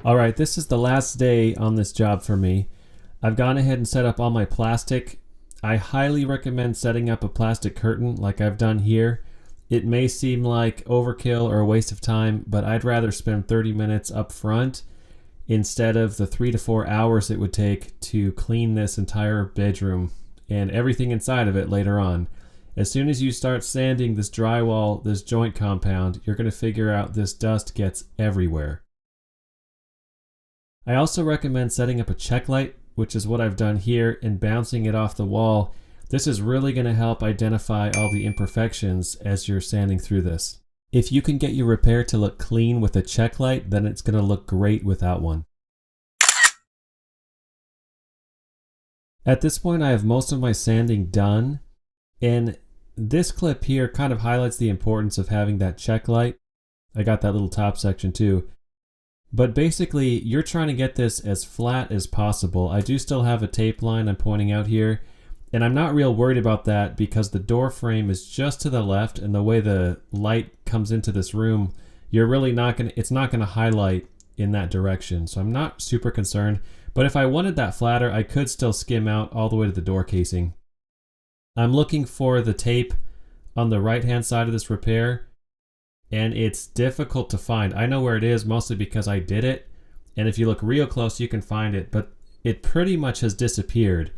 Alright, this is the last day on this job for me. I've gone ahead and set up all my plastic. I highly recommend setting up a plastic curtain like I've done here. It may seem like overkill or a waste of time, but I'd rather spend 30 minutes up front instead of the 3 to 4 hours it would take to clean this entire bedroom and everything inside of it later on. As soon as you start sanding this drywall, this joint compound, you're going to figure out this dust gets everywhere. I also recommend setting up a check light, which is what I've done here, and bouncing it off the wall. This is really going to help identify all the imperfections as you're sanding through this. If you can get your repair to look clean with a check light, then it's going to look great without one. At this point, I have most of my sanding done, and this clip here kind of highlights the importance of having that check light. I got that little top section too. But basically, you're trying to get this as flat as possible. I do still have a tape line I'm pointing out here, and I'm not real worried about that because the door frame is just to the left, and the way the light comes into this room, you're really not gonna, it's not gonna highlight in that direction. So I'm not super concerned, but if I wanted that flatter, I could still skim out all the way to the door casing. I'm looking for the tape on the right-hand side of this repair, and it's difficult to find. I know where it is mostly because I did it, and if you look real close you can find it, but it pretty much has disappeared.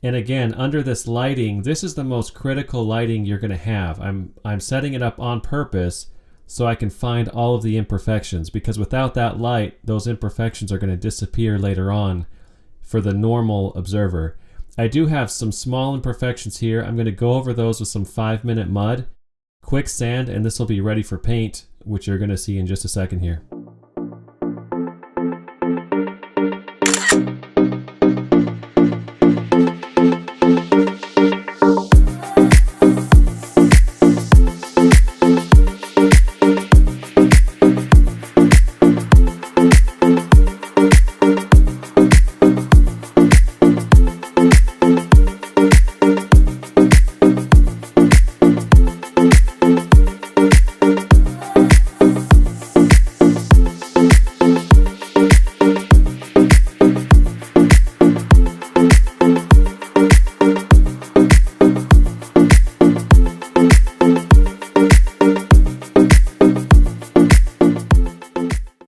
And again, under this lighting, this is the most critical lighting you're going to have. I'm setting it up on purpose so I can find all of the imperfections, because without that light, those imperfections are going to disappear later on for the normal observer. I do have some small imperfections here. I'm going to go over those with some 5-minute mud, quick sand, and this will be ready for paint, which you're going to see in just a second here.